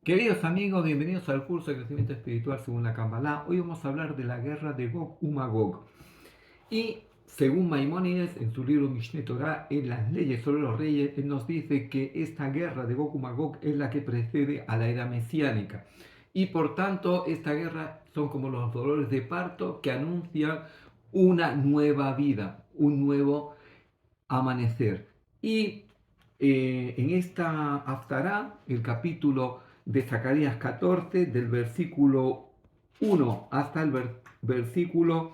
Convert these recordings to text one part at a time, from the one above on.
Queridos amigos, bienvenidos al curso de crecimiento espiritual según la Kabbalah. Hoy vamos a hablar de la guerra de Gog y Magog. Y según Maimónides, en su libro Mishneh Torah, en las leyes sobre los reyes, él nos dice que esta guerra de Gog y Magog es la que precede a la era mesiánica. Y por tanto, esta guerra son como los dolores de parto que anuncian una nueva vida, un nuevo amanecer. Y en esta Haftará, el capítulo de Zacarías 14, del versículo 1 hasta el versículo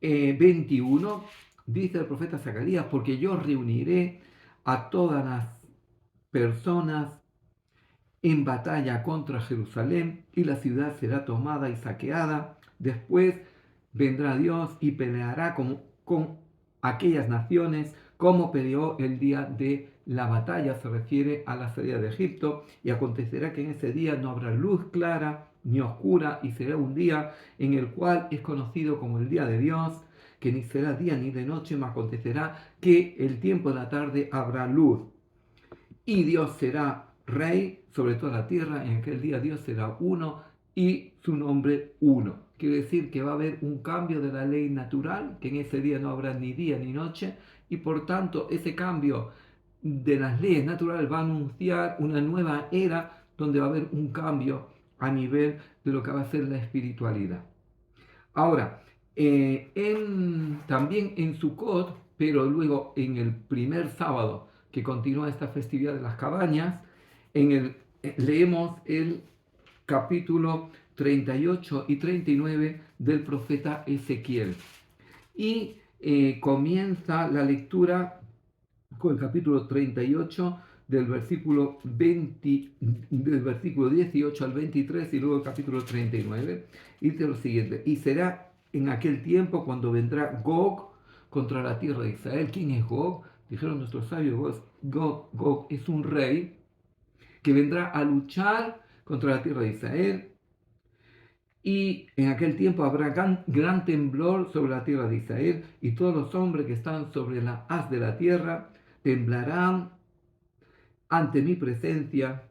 21, dice el profeta Zacarías, porque yo reuniré a todas las personas en batalla contra Jerusalén y la ciudad será tomada y saqueada. Después vendrá Dios y peleará con aquellas naciones como peleó el día de la batalla, se refiere a la salida de Egipto, y acontecerá que en ese día no habrá luz clara ni oscura, y será un día en el cual es conocido como el día de Dios, que ni será día ni de noche, mas acontecerá que el tiempo de la tarde habrá luz y Dios será rey sobre toda la tierra. En aquel día Dios será uno y su nombre uno. Quiere decir que va a haber un cambio de la ley natural, que en ese día no habrá ni día ni noche, y por tanto ese cambio de las leyes naturales va a anunciar una nueva era donde va a haber un cambio a nivel de lo que va a ser la espiritualidad. Ahora, también en Sukkot, pero luego en el primer sábado que continúa esta festividad de las cabañas, leemos el capítulo 38 y 39 del profeta Ezequiel. Y comienza la lectura con el capítulo 38 del versículo 18 al 23 y luego el capítulo 39. Y dice lo siguiente: y será en aquel tiempo cuando vendrá Gog contra la tierra de Israel. ¿Quién es Gog? Dijeron nuestros sabios: Gog es un rey que vendrá a luchar contra la tierra de Israel. Y en aquel tiempo habrá gran temblor sobre la tierra de Israel, y todos los hombres que están sobre la haz de la tierra temblarán ante mi presencia,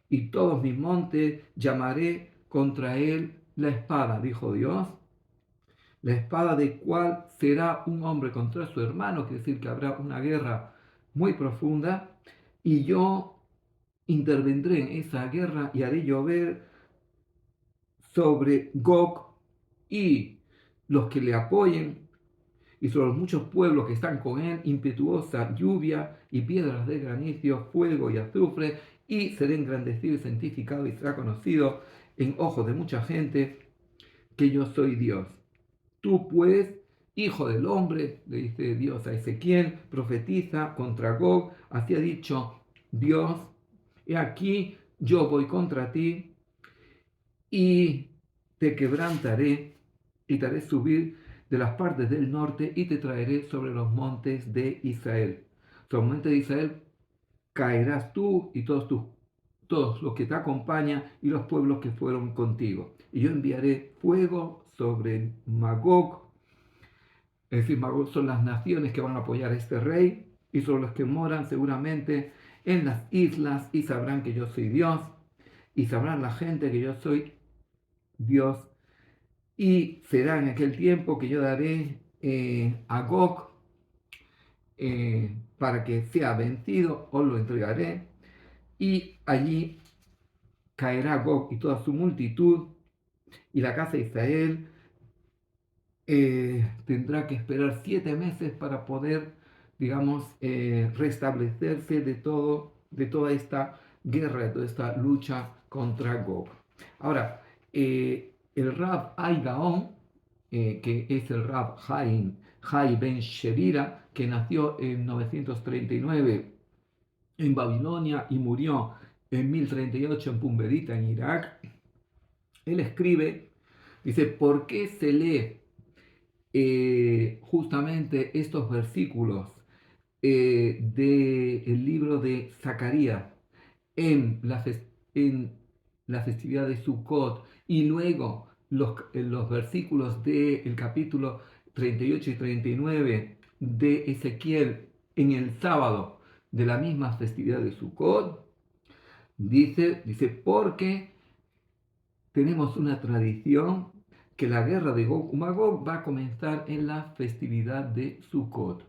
y todos mis montes llamaré contra él la espada, dijo Dios. La espada de cual será un hombre contra su hermano, quiere decir que habrá una guerra muy profunda, y yo intervendré en esa guerra y haré llover sobre Gog y los que le apoyen, y sobre los muchos pueblos que están con él, impetuosa lluvia y piedras de granizo, fuego y azufre, y será engrandecido y santificado y será conocido en ojos de mucha gente que yo soy Dios. Tú pues, hijo del hombre, le dice Dios a Ezequiel, profetiza contra Gog, así ha dicho Dios: he aquí yo voy contra ti y te quebrantaré y te haré subir de las partes del norte y te traeré sobre los montes de Israel. Sobre los montes de Israel caerás tú y todos los que te acompañan y los pueblos que fueron contigo. Y yo enviaré fuego sobre Magog, es decir, Magog son las naciones que van a apoyar a este rey, y sobre los que moran seguramente en las islas, y sabrán que yo soy Dios, y sabrán la gente que yo soy Dios. Y será en aquel tiempo que yo daré a Gog para que sea vencido, os lo entregaré, y allí caerá Gog y toda su multitud, y la casa de Israel tendrá que esperar 7 meses para poder, digamos, restablecerse de toda esta guerra, de toda esta lucha contra Gog. Ahora, el Rab Ay Gaon, que es el Rab Hai Ben Shevira, que nació en 939 en Babilonia y murió en 1038 en Pumbedita, en Irak, él escribe, dice: ¿por qué se lee justamente estos versículos del libro de Zacarías en la festividad de Sukkot, y luego los versículos del capítulo 38 y 39 de Ezequiel en el sábado de la misma festividad de Sukkot? Dice, porque tenemos una tradición que la guerra de Gog y Magog va a comenzar en la festividad de Sukkot.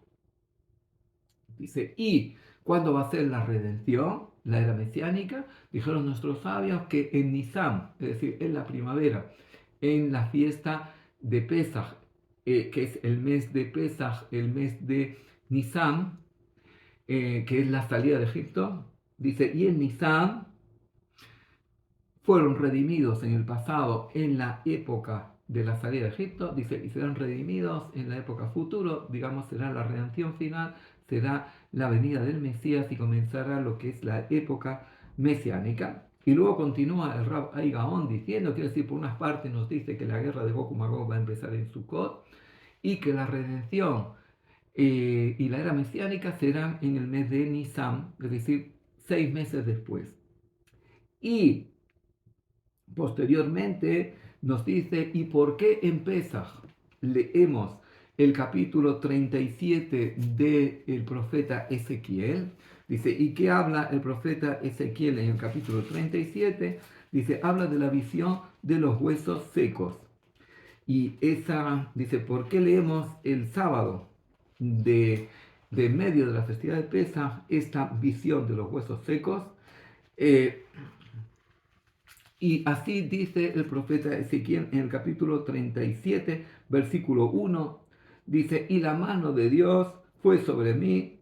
Dice, ¿y cuándo va a ser la redención, la era mesiánica? Dijeron nuestros sabios que en Nisan, es decir, en la primavera, en la fiesta de Pesach, que es el mes de Pesach, el mes de Nisan, que es la salida de Egipto. Dice, y en Nisan fueron redimidos en el pasado, en la época de la salida de Egipto, dice, y serán redimidos en la época futuro, digamos, será la redención final, será la venida del Mesías y comenzará lo que es la época mesiánica. Y luego continúa el Rab Ai Gaon diciendo, quiere decir, por unas partes nos dice que la guerra de Gog y Magog va a empezar en Sukkot y que la redención y la era mesiánica serán en el mes de Nisan, es decir, 6 meses después. Y posteriormente nos dice, ¿y por qué en Pesaj leemos el capítulo 37 del profeta Ezequiel? Dice, ¿y qué habla el profeta Ezequiel en el capítulo 37? Dice, habla de la visión de los huesos secos. Y dice, ¿por qué leemos el sábado de medio de la festividad de Pesaj esta visión de los huesos secos? Y así dice el profeta Ezequiel en el capítulo 37, versículo 1, dice, y la mano de Dios fue sobre mí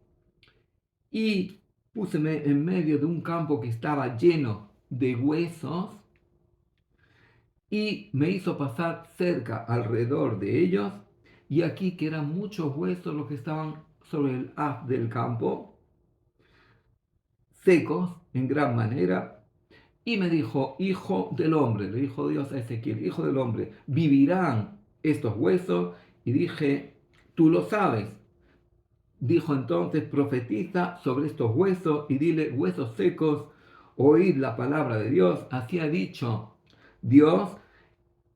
y púseme en medio de un campo que estaba lleno de huesos y me hizo pasar cerca alrededor de ellos y aquí que eran muchos huesos los que estaban sobre el haz del campo, secos en gran manera. Y me dijo, hijo del hombre, le dijo Dios a Ezequiel, hijo del hombre, ¿vivirán estos huesos? Y dije, tú lo sabes. Dijo entonces, profetiza sobre estos huesos y dile, huesos secos, oíd la palabra de Dios. Así ha dicho Dios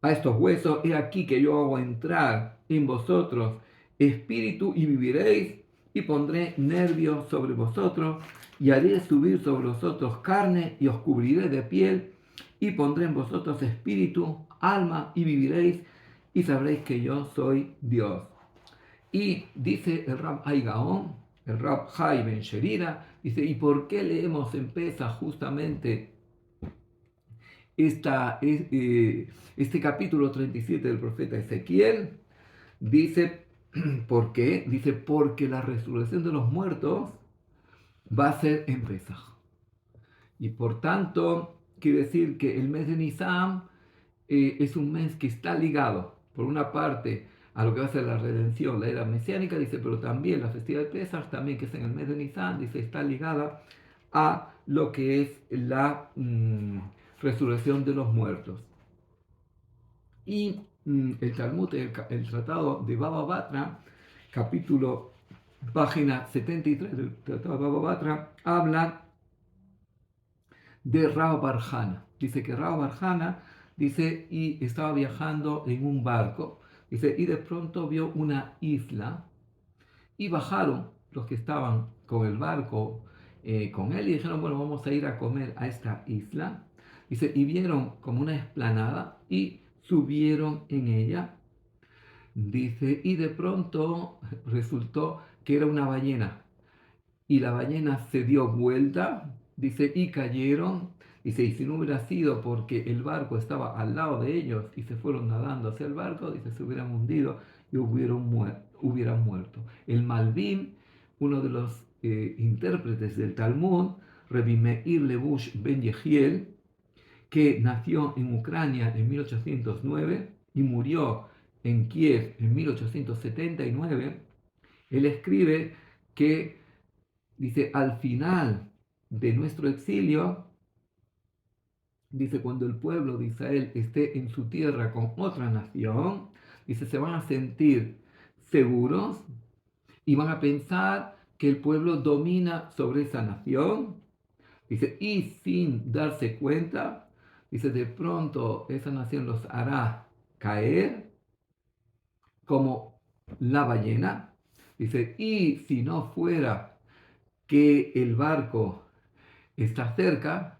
a estos huesos, he aquí que yo hago entrar en vosotros espíritu y viviréis, y pondré nervios sobre vosotros, y haré subir sobre vosotros carne, y os cubriré de piel, y pondré en vosotros espíritu, alma, y viviréis, y sabréis que yo soy Dios. Y dice el Rab Ai Gaon, el Rab Hai Ben Sherira, dice, ¿y por qué leemos en Pesaj justamente este capítulo 37 del profeta Ezequiel? Dice, ¿por qué? Dice, porque la resurrección de los muertos va a ser en Pesaj. Y por tanto, quiere decir que el mes de Nisan es un mes que está ligado, por una parte, a lo que va a ser la redención, la era mesiánica, dice, pero también la festividad de Pesaj, también que es en el mes de Nisan, dice, está ligada a lo que es la resurrección de los muertos. Y el Talmud, el tratado de Baba Batra, página 73 del tratado de Baba Batra, habla de Rab Barjana. Dice que Rab Barjana, dice, y estaba viajando en un barco, dice, y de pronto vio una isla, y bajaron los que estaban con el barco, con él, y dijeron, bueno, vamos a ir a comer a esta isla. Dice, y vieron como una explanada, y subieron en ella. Dice, y de pronto resultó que era una ballena, y la ballena se dio vuelta, dice, y cayeron, dice, y si no hubiera sido porque el barco estaba al lado de ellos y se fueron nadando hacia el barco, dice, se hubieran hundido y hubieran muerto. El Malbim, uno de los intérpretes del Talmud, Rabbi Meir Lebush Ben Yehiel, que nació en Ucrania en 1809 y murió en Kiev en 1879, él escribe que, dice, al final de nuestro exilio, dice, cuando el pueblo de Israel esté en su tierra con otra nación, dice, se van a sentir seguros y van a pensar que el pueblo domina sobre esa nación. Dice, y sin darse cuenta, dice, de pronto esa nación los hará caer como la ballena. Dice, y si no fuera que el barco está cerca,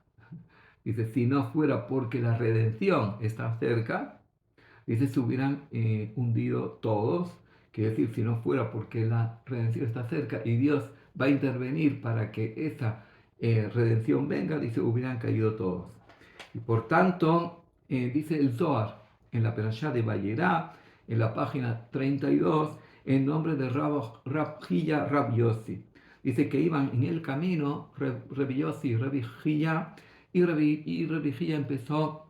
Dice, si no fuera porque la redención está cerca, dice, se hubieran hundido todos. Quiere decir, si no fuera porque la redención está cerca y Dios va a intervenir para que esa redención venga, dice, hubieran caído todos. Y por tanto, dice el Zohar en la Perashá de Vayera, en la página 32, en nombre de Rab Hilla, Rab Yossi. Dice que iban en el camino Rabbi Yossi y Rabbi Hilla, y Rabbi Hilla empezó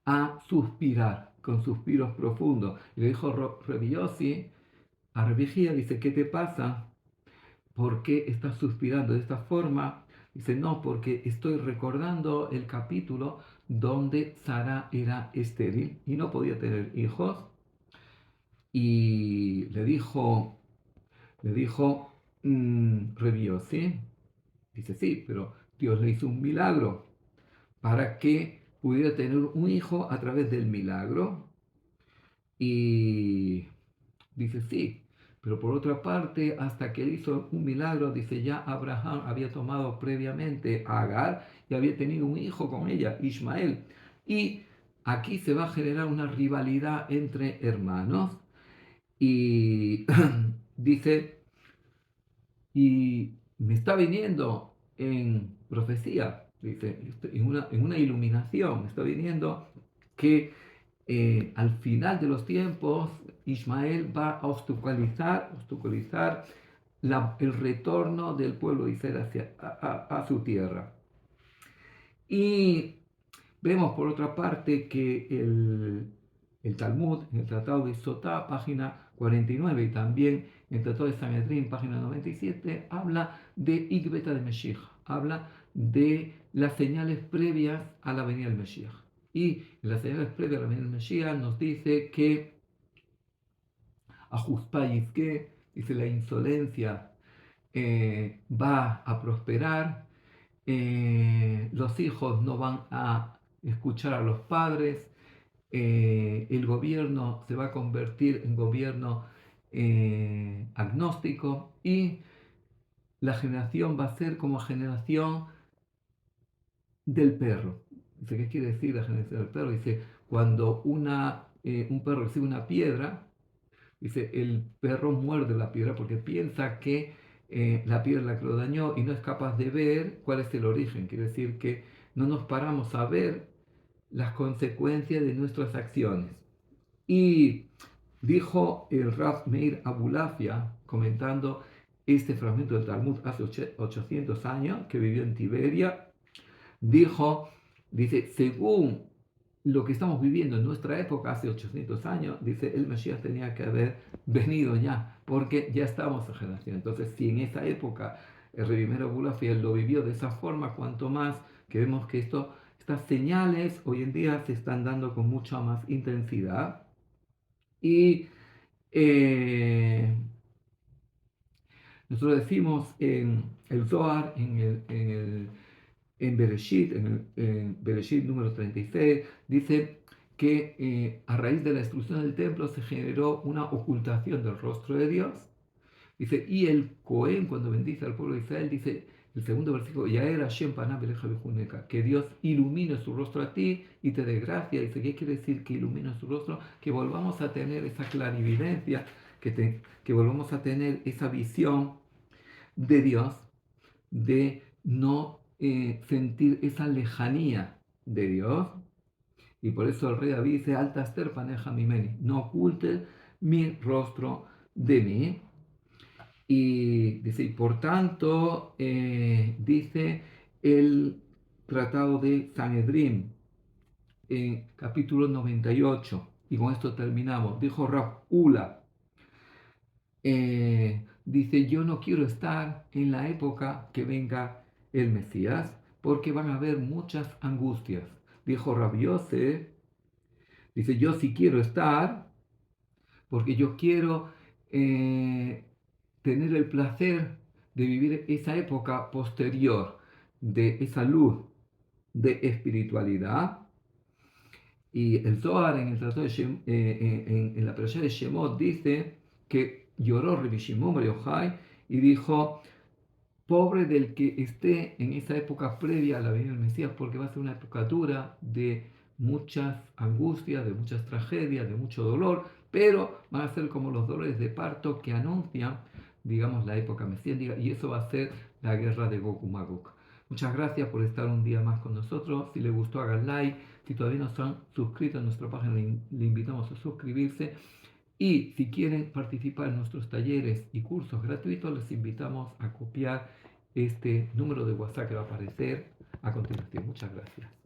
a suspirar con suspiros profundos. Y le dijo Rabbi Yossi a Rabbi Hilla, dice, ¿qué te pasa? ¿Por qué estás suspirando de esta forma? Dice, no, porque estoy recordando el capítulo donde Sara era estéril y no podía tener hijos. Y le dijo Rabbi Yossi, dice, sí, pero Dios le hizo un milagro para que pudiera tener un hijo a través del milagro. Y dice, sí, pero por otra parte, hasta que él hizo un milagro, dice, ya Abraham había tomado previamente a Agar y había tenido un hijo con ella, Ismael. Y aquí se va a generar una rivalidad entre hermanos. Y dice, y me está viniendo en profecía, dice, en una iluminación, me está viniendo que al final de los tiempos, Ismael va a obstaculizar el retorno del pueblo de Israel a su tierra. Y vemos por otra parte que el Talmud, en el Tratado de Sotá, página 49, y también en el Tratado de Sanedrín, página 97, habla de Igbeta de Meshiach, habla de las señales previas a la venida del Meshiach. Y en las señales previas a la venida del Meshiach nos dice que que dice, la insolencia va a prosperar, los hijos no van a escuchar a los padres, el gobierno se va a convertir en gobierno agnóstico y la generación va a ser como generación del perro. Dice, ¿qué quiere decir la generación del perro? Dice, cuando un perro recibe una piedra, dice, el perro muerde la piedra porque piensa que la piedra la que lo dañó y no es capaz de ver cuál es el origen. Quiere decir que no nos paramos a ver las consecuencias de nuestras acciones. Y dijo el Rav Meir Abulafia, comentando este fragmento del Talmud hace 800 años, que vivió en Tiberia, dice, según lo que estamos viviendo en nuestra época, hace 800 años, dice, el Mesías tenía que haber venido ya, porque ya estamos en generación. Entonces, si en esa época el Rebbe Meir Abulafia lo vivió de esa forma, cuanto más que vemos que estas señales hoy en día se están dando con mucha más intensidad. Y nosotros decimos en el Zohar, en Bereshit, en Bereshit número 36, dice que a raíz de la destrucción del templo se generó una ocultación del rostro de Dios. Dice, y el Cohen, cuando bendice al pueblo de Israel, dice, el segundo versículo, Yael Hashem panav eleja bejuneka, que Dios ilumine su rostro a ti y te dé gracia. Dice, ¿qué quiere decir que ilumina su rostro? Que volvamos a tener esa clarividencia, que volvamos a tener esa visión de Dios, de no sentir esa lejanía de Dios. Y por eso el rey David dice, Alta Esther paneja mimeni, no ocultes mi rostro de mí. Y dice, y por tanto, dice el Tratado de Sanedrín, en capítulo 98, y con esto terminamos, dijo Rav Ula, dice, yo no quiero estar en la época que venga el Mesías, porque van a haber muchas angustias. Dijo Rav Yosef, dice, yo sí quiero estar, porque yo quiero tener el placer de vivir esa época posterior, de esa luz de espiritualidad. Y el Zohar en el tratado en la Perashá de Shemot dice que lloró Rabbi Shimon Bar Yochai y dijo, Pobre del que esté en esa época previa a la venida del Mesías, porque va a ser una época dura de muchas angustias, de muchas tragedias, de mucho dolor, pero van a ser como los dolores de parto que anuncian, digamos, la época mesiánica, y eso va a ser la guerra de Gog y Magog. Muchas gracias por estar un día más con nosotros. Si les gustó, hagan like. Si todavía no se han suscrito a nuestra página, le invitamos a suscribirse. Y si quieren participar en nuestros talleres y cursos gratuitos, les invitamos a copiar este número de WhatsApp que va a aparecer a continuación. Muchas gracias.